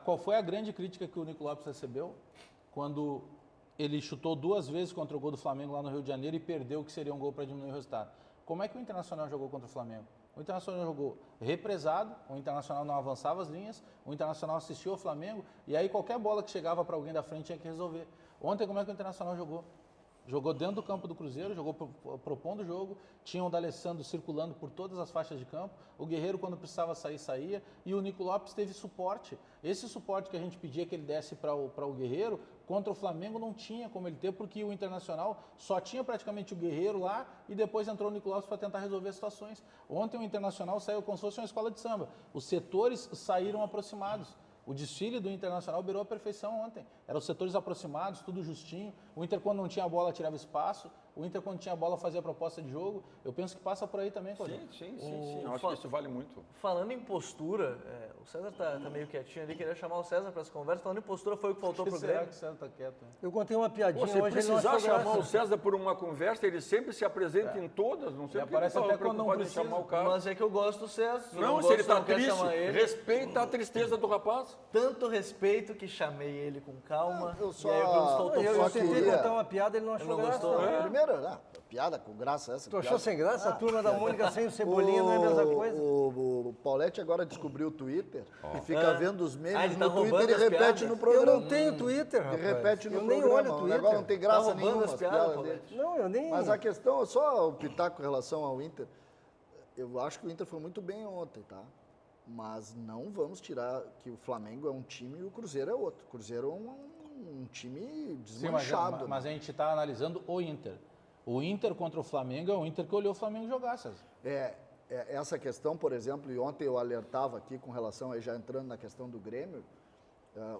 Qual foi a grande crítica que o Nico Lopes recebeu quando ele chutou 2 vezes contra o gol do Flamengo lá no Rio de Janeiro e perdeu o que seria um gol para diminuir o resultado? Como é que o Internacional jogou contra o Flamengo? O Internacional jogou represado, o Internacional não avançava as linhas, o Internacional assistiu ao Flamengo e aí qualquer bola que chegava para alguém da frente tinha que resolver. Ontem, como é que o Internacional jogou? Jogou dentro do campo do Cruzeiro, jogou propondo o jogo, tinha o D'Alessandro circulando por todas as faixas de campo, o Guerreiro quando precisava sair, saía, e o Nico Lopes teve suporte. Esse suporte que a gente pedia que ele desse para o Guerreiro, contra o Flamengo não tinha como ele ter, porque o Internacional só tinha praticamente o Guerreiro lá e depois entrou o Nico Lopes para tentar resolver as situações. Ontem o Internacional saiu como se fosse uma escola de samba, os setores saíram aproximados. O desfile do Internacional beirou a perfeição ontem. Eram os setores aproximados, tudo justinho. O Inter, quando não tinha a bola, tirava espaço. O Inter, quando tinha a bola, fazia a proposta de jogo. Eu penso que passa por aí também, Claudio. Sim. Eu acho que isso vale muito. Falando em postura, o César tá meio quietinho ali, queria chamar o César para essa conversa. Falando em postura, foi o que faltou pro Grêmio. Será que o César tá quieto? Hein? Eu contei uma piadinha Se hoje, ele não precisar achou chamar graça. o César por uma conversa, ele sempre se apresenta em todas. Não sei Ele porque aparece ele até tá quando não preocupado em precisa. chamar o cara. Mas é que eu gosto do César. Não, se ele está triste, respeita a tristeza do rapaz. Tanto respeito que chamei ele com calma. Eu só- E aí o Bruno soltou Eu fogo. tentei queria- contar uma piada, ele não achou Ele não graça. gostou? Primeiro, piada com graça essa. Tu achou piada. sem graça? A turma da Mônica sem o Cebolinha não é a mesma coisa? O Paulete agora descobriu o Twitter e fica vendo os memes ele tá no Twitter roubando e as repete piadas? no Eu programa. não tenho Twitter, E rapaz. repete no eu nem programa. olho o O Twitter. negócio não tem graça roubando nenhuma. as as piadas, piadas Paulete. dele. Não, eu nem... Mas a questão, só o pitaco em relação ao Inter, eu acho que o Inter foi muito bem ontem, tá? Mas não vamos tirar que o Flamengo é um time e o Cruzeiro é outro. O Cruzeiro é um time Sim, mas desmanchado. a gente está analisando o Inter. O Inter contra o Flamengo é o Inter que olhou o Flamengo jogar, César. Essa questão, por exemplo, e ontem eu alertava aqui com relação, aí já entrando na questão do Grêmio,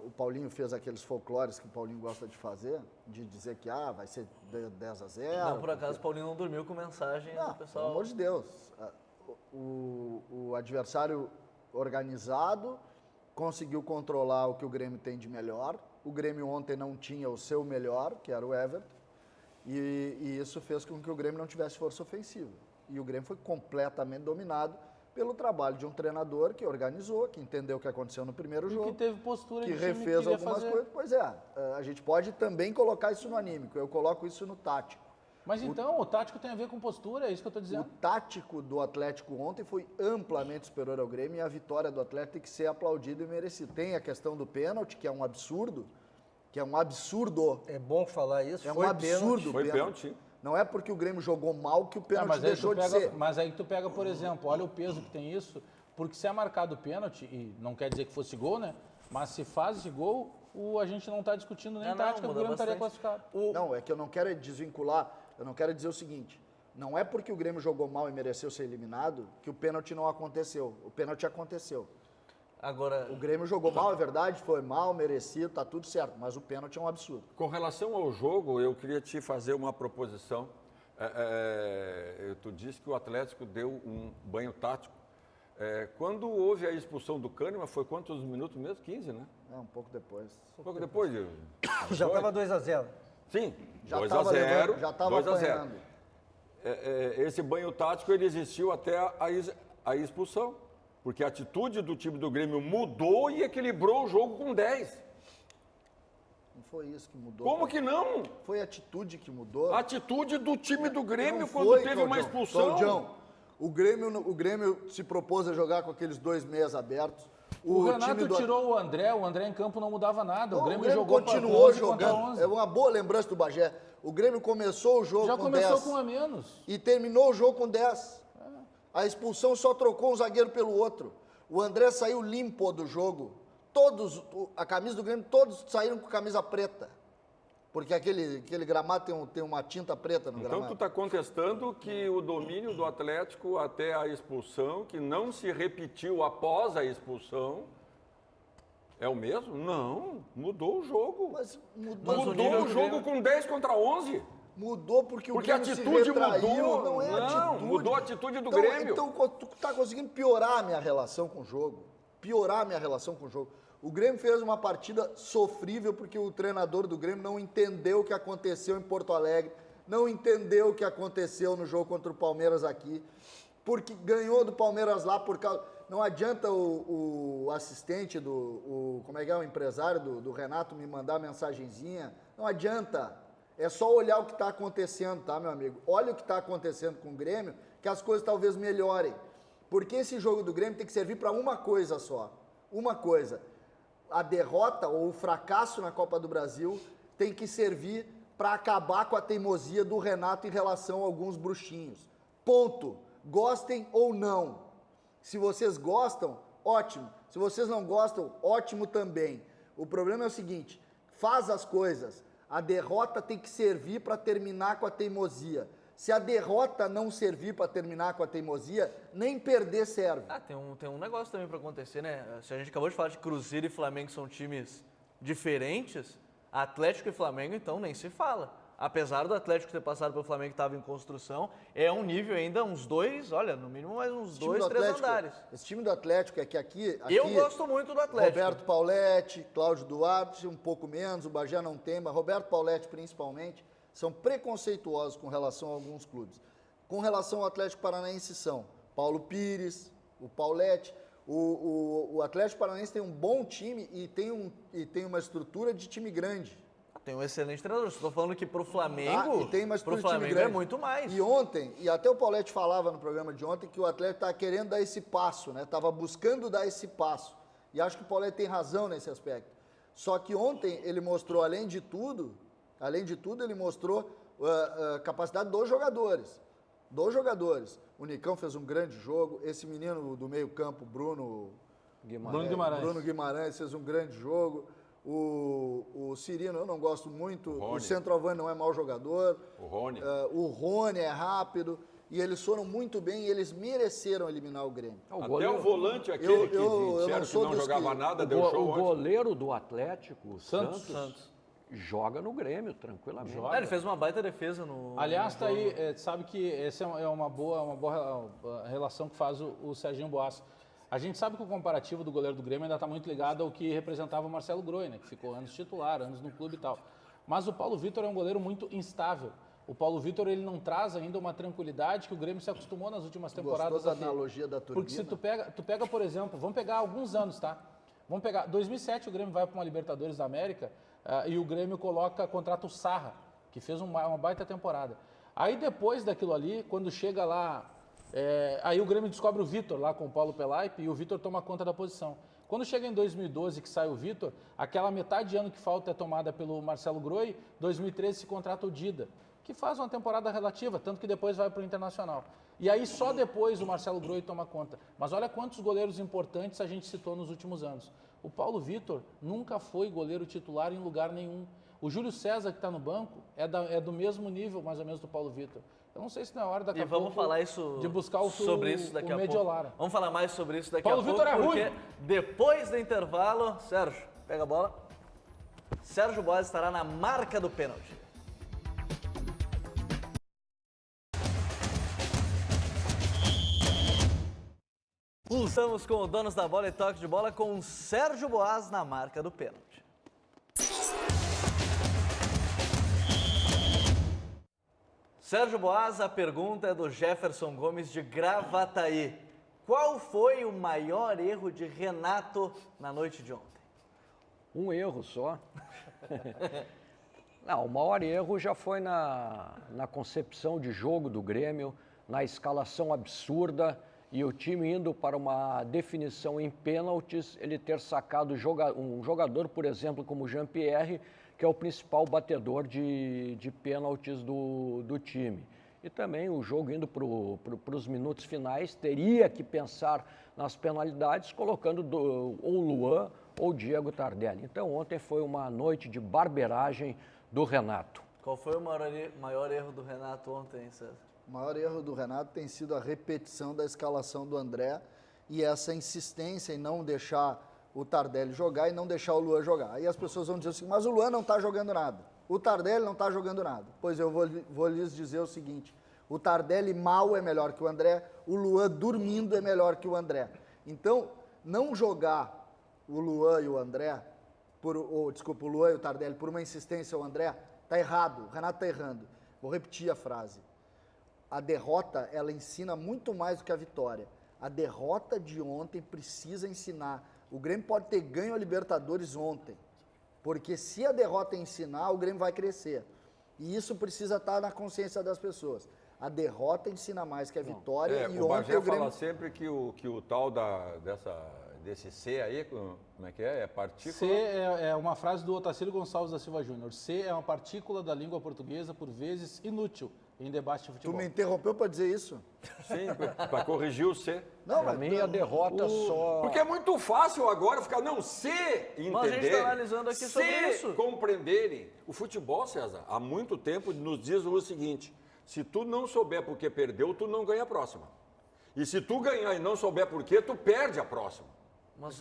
o Paulinho fez aqueles folclores que o Paulinho gosta de fazer, de dizer que vai ser 10-0. Não, por acaso o Paulinho não dormiu com mensagem do pessoal. Pelo amor de Deus. O adversário organizado conseguiu controlar o que o Grêmio tem de melhor. O Grêmio ontem não tinha o seu melhor, que era o Everton, e isso fez com que o Grêmio não tivesse força ofensiva. E o Grêmio foi completamente dominado pelo trabalho de um treinador que organizou, que entendeu o que aconteceu no primeiro jogo. Que teve postura que de time refez que algumas fazer. coisas. Pois é, a gente pode também colocar isso no anímico, eu coloco isso no tático. Mas então, o tático tem a ver com postura, é isso que eu estou O dizendo. tático do Atlético ontem foi amplamente superior ao Grêmio e a vitória do Atlético tem que ser aplaudida e merecida. Tem a questão do pênalti, que é um absurdo, É bom falar isso, É um foi absurdo. Foi o pênalti. Não é porque o Grêmio jogou mal que o pênalti mas aí deixou tu de pega- ser. Mas aí tu pega, por exemplo, olha o peso que tem isso, porque se é marcado pênalti, e não quer dizer que fosse gol, né? Mas se faz esse gol, a gente não está discutindo nem tática, o Grêmio estaria classificado. Não, é que eu não quero desvincular, eu não quero dizer o seguinte, não é porque o Grêmio jogou mal e mereceu ser eliminado que o pênalti não aconteceu. O pênalti aconteceu. Agora, O Grêmio jogou mal, é verdade, foi mal, merecido, tá tudo certo, mas o pênalti é um absurdo. Com relação ao jogo, eu queria te fazer uma proposição. Tu disse que o Atlético deu um banho tático. Quando houve a expulsão do Kahneman, foi quantos minutos mesmo? 15, né? Um pouco depois. Um pouco depois? Já estava 2-0. Sim, Já 2 a tava 0. levando, já tava 2 a 0. apanhando. Esse banho tático ele existiu até a expulsão. Porque a atitude do time do Grêmio mudou e equilibrou o jogo com 10. Não foi isso que mudou. Como que não? Foi a atitude que mudou. A atitude do time do Grêmio Não quando foi, teve uma Claudião. expulsão. Claudião, o Grêmio se propôs a jogar com aqueles 2 meias abertos. O time Renato do- tirou o André em campo não mudava nada. Não, o Grêmio jogou continuou 11 contra jogando. 11. É uma boa lembrança do Bagé. O Grêmio começou o jogo Já com começou 10. com a menos. E terminou o jogo com 10. A expulsão só trocou um zagueiro pelo outro. O André saiu limpo do jogo. A camisa do Grêmio, todos saíram com camisa preta. Porque aquele gramado tem uma tinta preta no Então gramado. tu está contestando que o domínio do Atlético até a expulsão, que não se repetiu após a expulsão, é o mesmo? Não, mudou o jogo. Mas mudou nível o do jogo Grêmio- com 10 contra 11. Mudou porque o Porque a Grêmio se atitude retraiu, mudou. não é atitude. Mudou a atitude do Então- Grêmio. Então tu tá conseguindo piorar a minha relação com o jogo. O Grêmio fez uma partida sofrível porque o treinador do Grêmio não entendeu o que aconteceu em Porto Alegre, não entendeu o que aconteceu no jogo contra o Palmeiras aqui, porque ganhou do Palmeiras lá por causa... Não adianta o assistente, o empresário do Renato me mandar mensagenzinha, não adianta. É só olhar o que está acontecendo, tá, meu amigo? Olha o que está acontecendo com o Grêmio, que as coisas talvez melhorem. Porque esse jogo do Grêmio tem que servir para uma coisa só. Uma coisa. A derrota ou o fracasso na Copa do Brasil tem que servir para acabar com a teimosia do Renato em relação a alguns bruxinhos. Ponto. Gostem ou não. Se vocês gostam, ótimo. Se vocês não gostam, ótimo também. O problema é o seguinte, faz as coisas. A derrota tem que servir para terminar com a teimosia. Se a derrota não servir para terminar com a teimosia, nem perder serve. Tem um negócio também para acontecer, né? Se a gente acabou de falar de Cruzeiro e Flamengo são times diferentes, Atlético e Flamengo, então, nem se fala. Apesar do Atlético ter passado pelo Flamengo que estava em construção, é um nível ainda, uns dois, olha, no mínimo mais uns 2, 3 andares. Esse time do Atlético é que aqui eu gosto muito do Atlético. Roberto Pauletti, Cláudio Duarte, um pouco menos, o Bagé não tem, mas Roberto Pauletti principalmente, são preconceituosos com relação a alguns clubes. Com relação ao Atlético Paranaense são Paulo Pires, o Pauletti. O Atlético Paranaense tem um bom time e tem uma estrutura de time grande. Tem um excelente treinador. Estou falando que para o Flamengo, e tem uma pro estrutura de Flamengo time grande. é muito mais. E ontem, e até o Pauletti falava no programa de ontem, que o Atlético estava querendo dar esse passo, né? Estava buscando dar esse passo. E acho que o Pauletti tem razão nesse aspecto. Só que ontem ele mostrou, além de tudo, ele mostrou a capacidade dos jogadores. O Nicão fez um grande jogo. Esse menino do meio campo, Bruno Guimarães, fez um grande jogo. O Cirino eu não gosto muito. O centroavante não é mau jogador. O Rony é rápido. E eles foram muito bem e eles mereceram eliminar o Grêmio. Até o volante, aquele que não jogava nada, deu show. O goleiro do Atlético, o Santos, joga no Grêmio, tranquilamente. Ele fez uma baita defesa no... Aliás, tá aí, sabe que essa é uma boa relação que faz o Serginho Boas. A gente sabe que o comparativo do goleiro do Grêmio ainda está muito ligado ao que representava o Marcelo Groi, né, que ficou anos titular, anos no clube e tal. Mas o Paulo Vitor é um goleiro muito instável. O Paulo Vitor, ele não traz ainda uma tranquilidade que o Grêmio se acostumou nas últimas temporadas. Gostou da analogia da turbina? Porque se tu pega, por exemplo, vamos pegar alguns anos, tá? Vamos pegar, 2007 o Grêmio vai para uma Libertadores da América e o Grêmio contrata o Sarra, que fez uma baita temporada. Aí depois daquilo ali, quando chega lá, aí o Grêmio descobre o Vitor lá com o Paulo Pelaipe e o Vitor toma conta da posição. Quando chega em 2012, que sai o Vitor, aquela metade de ano que falta é tomada pelo Marcelo Groi, 2013 se contrata o Dida, que faz uma temporada relativa, tanto que depois vai para o Internacional. E aí só depois o Marcelo Groi toma conta. Mas olha quantos goleiros importantes a gente citou nos últimos anos. O Paulo Vitor nunca foi goleiro titular em lugar nenhum. O Júlio César, que está no banco, é do mesmo nível, mais ou menos, do Paulo Vitor. Eu não sei se não é hora daqui a pouco vamos falar isso de buscar sobre isso daqui a pouco. Vamos falar mais sobre isso daqui a pouco. Paulo Vitor é ruim. Porque depois do intervalo, Sérgio, pega a bola. Sérgio Boas estará na marca do pênalti. Estamos com o Donos da Bola e Toque de Bola com o Sérgio Boas na marca do pênalti. Sérgio Boas, a pergunta é do Jefferson Gomes de Gravataí. Qual foi o maior erro de Renato na noite de ontem? Um erro só. Não, o maior erro já foi na concepção de jogo do Grêmio, na escalação absurda e o time indo para uma definição em pênaltis, ele ter sacado um jogador, por exemplo, como o Jean-Pierre, que é o principal batedor de pênaltis do time. E também o jogo indo para os minutos finais, teria que pensar nas penalidades, colocando ou Luan ou Diego Tardelli. Então ontem foi uma noite de barbeiragem do Renato. Qual foi o maior erro do Renato ontem, César? O maior erro do Renato tem sido a repetição da escalação do André e essa insistência em não deixar o Tardelli jogar e não deixar o Luan jogar. Aí as pessoas vão dizer assim, mas o Luan não está jogando nada. O Tardelli não está jogando nada. Pois eu vou lhes dizer o seguinte, o Tardelli mal é melhor que o André, o Luan dormindo é melhor que o André. Então, não jogar o Luan e o André, o Luan e o Tardelli por uma insistência ao André, está errado, o Renato está errando. Vou repetir a frase. A derrota, ela ensina muito mais do que a vitória. A derrota de ontem precisa ensinar. O Grêmio pode ter ganho a Libertadores ontem, porque se a derrota ensinar, o Grêmio vai crescer. E isso precisa estar na consciência das pessoas. A derrota ensina mais que a vitória. E o ontem Bagé o Grêmio fala sempre que o tal desse C aí, como é que é? É partícula? C é uma frase do Otacílio Gonçalves da Silva Júnior. C é uma partícula da língua portuguesa, por vezes inútil, em debate de futebol. Tu me interrompeu para dizer isso? Sim, para corrigir o C. Não, para mim a derrota só... Porque é muito fácil agora ficar, se entenderem, mas a gente está analisando aqui sobre isso. compreenderem. O futebol, César, há muito tempo nos diz o seguinte, Se tu não souber por que perdeu, tu não ganha a próxima. E se tu ganhar e não souber por quê, tu perde a próxima.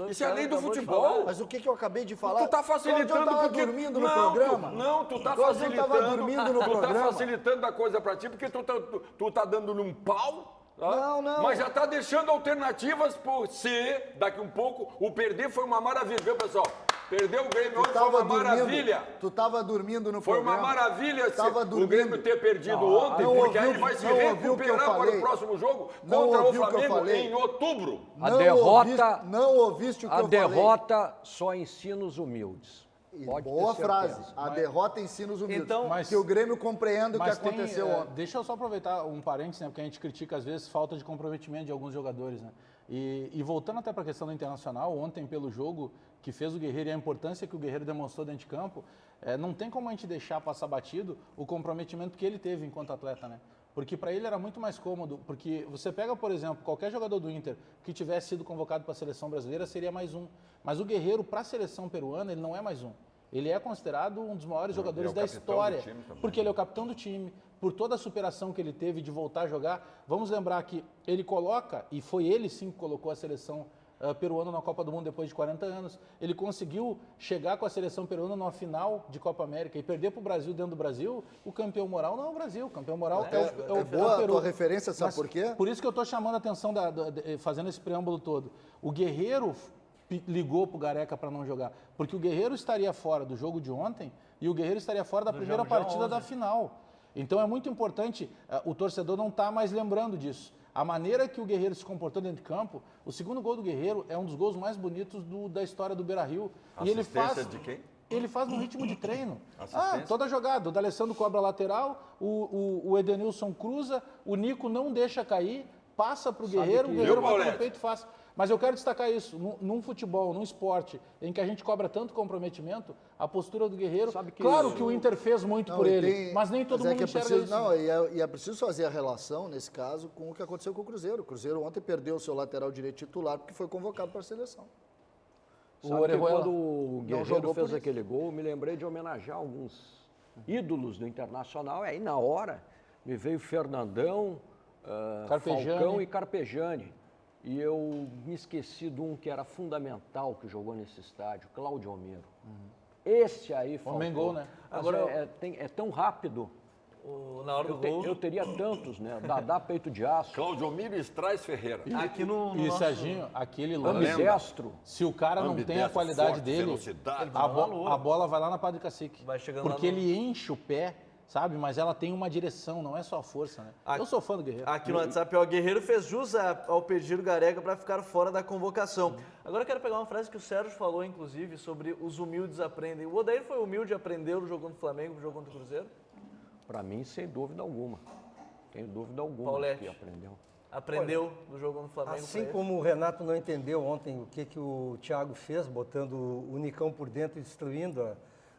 Isso é a lei do futebol. Mas o que eu acabei de falar? Tu tá facilitando eu tava porque... dormindo no programa. Tu tá Quando facilitando. eu tava dormindo no programa. Tá facilitando a coisa pra ti porque tu tá dando-lhe um pau. Tá? Não. Mas já tá deixando alternativas por ser, daqui um pouco, o perder foi uma maravilha, viu, pessoal? Perdeu o Grêmio ontem foi uma maravilha. Tu tava dormindo no Foi programa. uma maravilha o Grêmio ter perdido ontem, porque aí vai se recuperar para o próximo jogo contra o Flamengo em outubro. Não ouviste o que eu falei. A derrota só ensina os humildes. Boa frase. A derrota ensina os humildes. Então, que o Grêmio compreenda o que aconteceu ontem. Deixa eu só aproveitar um parênteses, né, porque a gente critica às vezes falta de comprometimento de alguns jogadores, né? E voltando até para a questão do Internacional, ontem pelo jogo que fez o Guerreiro e a importância que o Guerreiro demonstrou dentro de campo, não tem como a gente deixar passar batido o comprometimento que ele teve enquanto atleta, né? Porque para ele era muito mais cômodo, porque você pega, por exemplo, qualquer jogador do Inter que tivesse sido convocado para a seleção brasileira seria mais um. Mas o Guerreiro, para a seleção peruana, ele não é mais um. Ele é considerado um dos maiores jogadores da história, porque ele é o capitão do time, por toda a superação que ele teve de voltar a jogar. Vamos lembrar que ele coloca, e foi ele sim que colocou a seleção peruana na Copa do Mundo depois de 40 anos. Ele conseguiu chegar com a seleção peruana numa final de Copa América e perder para o Brasil dentro do Brasil. O campeão moral não é o Brasil, o campeão moral é o boa Peru. A tua referência, sabe por quê? Por isso que eu estou chamando a atenção, fazendo esse preâmbulo todo. O Guerreiro ligou pro Gareca para não jogar, porque o Guerreiro estaria fora do jogo de ontem e o Guerreiro estaria fora da primeira partida da final. Então é muito importante, o torcedor não tá mais lembrando disso. A maneira que o Guerreiro se comportou dentro de campo, o segundo gol do Guerreiro é um dos gols mais bonitos da história do Beira-Rio. E ele faz de quem? Ele faz no ritmo de treino. Toda jogada. O D'Alessandro cobra a lateral, o Edenilson cruza, o Nico não deixa cair, passa para o Guerreiro, o Guerreiro bota no peito e faz. Mas eu quero destacar isso, num futebol, num esporte em que a gente cobra tanto comprometimento, a postura do Guerreiro, claro que o Inter fez muito por ele, mas nem todo mundo enxerga isso. Não, e é preciso fazer a relação, nesse caso, com o que aconteceu com o Cruzeiro. O Cruzeiro ontem perdeu o seu lateral direito titular porque foi convocado para a seleção. Sabe que quando o Guerreiro fez aquele gol, me lembrei de homenagear alguns ídolos do Internacional, aí na hora me veio Fernandão, Falcão e Carpegiani. E eu me esqueci de um que era fundamental que jogou nesse estádio, Cláudio Almiro. Esse aí faltou. Homem-gol, né? Agora é tão rápido. Na hora do gol. Eu teria tantos, né? Dadá peito de aço. Cláudio Almiro e Strais Ferreira. Aqui no e Serginho, aquele lance. Ambidestro. Se o cara não tem a qualidade dele, a bola vai lá na Padre Cacique. Vai chegando porque ele enche o pé, sabe? Mas ela tem uma direção, não é só a força, né? Eu sou fã do Guerreiro. Aqui no WhatsApp, o Guerreiro fez jus ao pedido Gareca para ficar fora da convocação. Agora eu quero pegar uma frase que o Sérgio falou, inclusive, sobre os humildes aprendem. O Odair foi humilde e aprendeu no jogo contra o Flamengo, no jogo contra o Cruzeiro? Para mim, sem dúvida alguma. Tenho dúvida alguma que aprendeu. Aprendeu no jogo contra o Flamengo? Assim como o Renato não entendeu ontem o que o Thiago fez, botando o Nicão por dentro e destruindo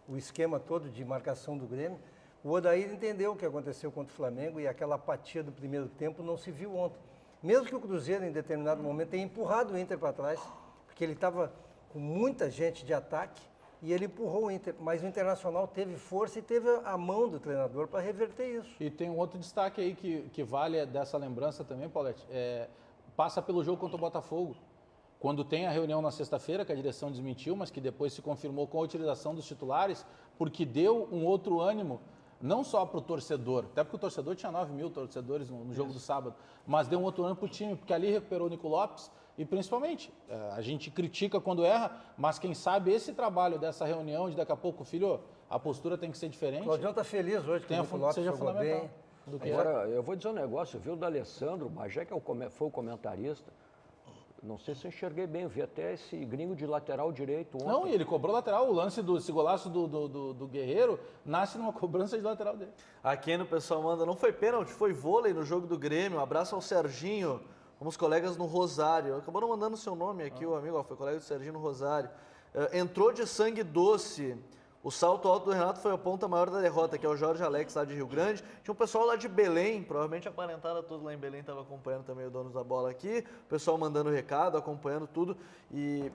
o esquema todo de marcação do Grêmio, o Odair entendeu o que aconteceu contra o Flamengo e aquela apatia do primeiro tempo não se viu ontem. Mesmo que o Cruzeiro, em determinado momento, tenha empurrado o Inter para trás, porque ele estava com muita gente de ataque e ele empurrou o Inter. Mas o Internacional teve força e teve a mão do treinador para reverter isso. E tem um outro destaque aí que vale dessa lembrança também, Paulete. Passa pelo jogo contra o Botafogo. Quando tem a reunião na sexta-feira, que a direção desmentiu, mas que depois se confirmou com a utilização dos titulares, porque deu um outro ânimo, não só para o torcedor, até porque o torcedor tinha 9 mil torcedores no jogo do sábado, mas deu um outro ânimo para o time, porque ali recuperou o Nico Lopes e principalmente, a gente critica quando erra, mas quem sabe esse trabalho dessa reunião de daqui a pouco, filho, a postura tem que ser diferente. O Claudião está feliz hoje que o Nico Lopes jogou bem. Agora, eu vou dizer um negócio, viu, o D'Alessandro, o Bagé, que foi o comentarista, não sei se eu enxerguei bem, eu vi até esse gringo de lateral direito ontem. Não, e ele cobrou lateral, o lance esse golaço do Guerreiro nasce numa cobrança de lateral dele. Aqui no pessoal manda, não foi pênalti, foi vôlei no jogo do Grêmio, um abraço ao Serginho, fomos colegas no Rosário, acabaram mandando seu nome aqui, o amigo, foi colega do Serginho no Rosário. Entrou de sangue doce. O salto alto do Renato foi a ponta maior da derrota, que é o Jorge Alex, lá de Rio Grande. Tinha um pessoal lá de Belém, provavelmente a parentada toda lá em Belém estava acompanhando também o Donos da Bola aqui. O pessoal mandando recado, acompanhando tudo. E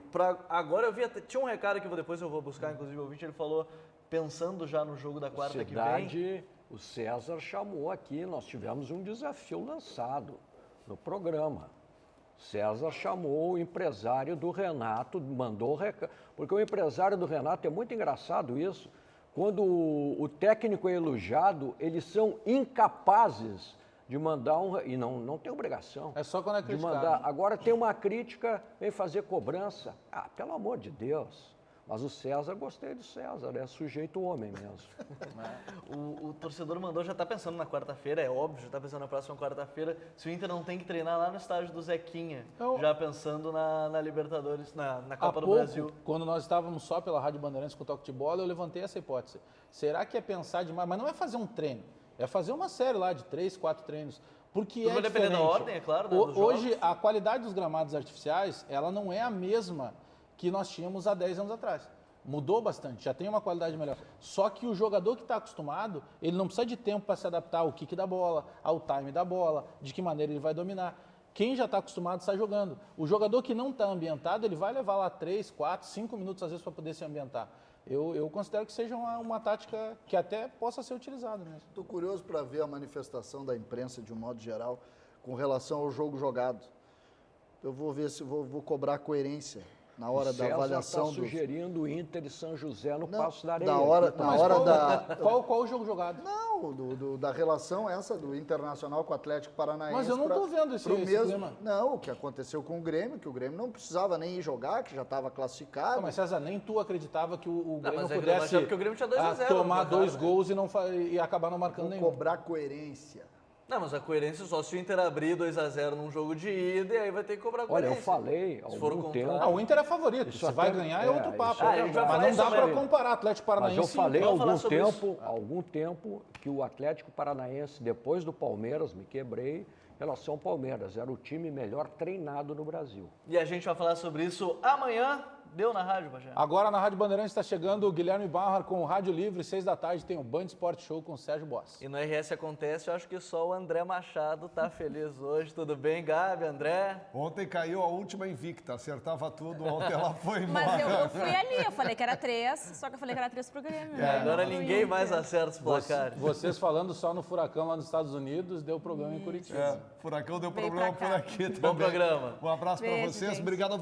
agora eu vi, tinha um recado que depois eu vou buscar, inclusive o ouvinte, ele falou, pensando já no jogo da quarta que vem. O César chamou aqui, nós tivemos um desafio lançado no programa. César chamou o empresário do Renato, mandou recado, porque o empresário do Renato, é muito engraçado isso, quando o técnico é elogiado, eles são incapazes de mandar e não tem obrigação. É só quando é criticado. De mandar. Agora tem uma crítica, vem fazer cobrança. Ah, pelo amor de Deus. Mas o César, gostei do César, é sujeito homem mesmo. O torcedor mandou, já está pensando na quarta-feira, é óbvio, já está pensando na próxima quarta-feira, se o Inter não tem que treinar lá no estádio do Zequinha, já pensando na Libertadores, na Copa do Brasil. Quando nós estávamos só pela Rádio Bandeirantes com o toque de bola, eu levantei essa hipótese. Será que é pensar demais? Mas não é fazer um treino, é fazer uma série lá de 3, 4 treinos. Porque vai depender da ordem, é claro, né, dos hoje, jogos. a qualidade dos gramados artificiais, ela não é a mesma que nós tínhamos há 10 anos atrás. Mudou bastante, já tem uma qualidade melhor. Só que o jogador que está acostumado, ele não precisa de tempo para se adaptar ao kick da bola, ao time da bola, de que maneira ele vai dominar. Quem já está acostumado sai jogando. O jogador que não está ambientado, ele vai levar lá 3, 4, 5 minutos às vezes para poder se ambientar. Eu considero que seja uma tática que até possa ser utilizada mesmo. Estou curioso para ver a manifestação da imprensa de um modo geral com relação ao jogo jogado. Eu vou ver se vou cobrar coerência na hora da avaliação. Está sugerindo o Inter e São José no Passo da Areia. Qual o jogo jogado? Não, da relação essa do Internacional com o Atlético Paranaense. Mas eu não estou vendo esse clima. Não, o que aconteceu com o Grêmio, que o Grêmio não precisava nem ir jogar, que já estava classificado. Não, mas César, nem tu acreditava que o Grêmio pudesse o Grêmio tinha 2 a 0, tomar 2 gols e acabar não marcando nenhum. Cobrar coerência. Não, mas a coerência só se o Inter abrir 2 a 0 num jogo de ida e aí vai ter que cobrar coerência. Olha, eu falei há algum tempo... o Inter é favorito, se vai ganhar é outro papo. Mas não dá para comparar Atlético Paranaense. Mas eu falei há algum tempo que o Atlético Paranaense, depois do Palmeiras, me quebrei em relação ao Palmeiras, era o time melhor treinado no Brasil. E a gente vai falar sobre isso amanhã. Deu na rádio, Pajé? Agora na Rádio Bandeirantes está chegando o Guilherme Barra com o Rádio Livre, 6 da tarde, tem o Band Sport Show com o Sérgio Boss. E no RS Acontece, eu acho que só o André Machado tá feliz hoje. Tudo bem, Gabi, André? Ontem caiu a última invicta, acertava tudo, ontem ela foi embora. Mas eu fui ali, eu falei que era 3, só que eu falei que era 3 pro Grêmio. Agora ninguém mais acerta os placares. Vocês falando só no Furacão lá nos Estados Unidos, deu problema em Curitiba. Furacão deu problema por aqui também. Bom programa. Um abraço para vocês, obrigado.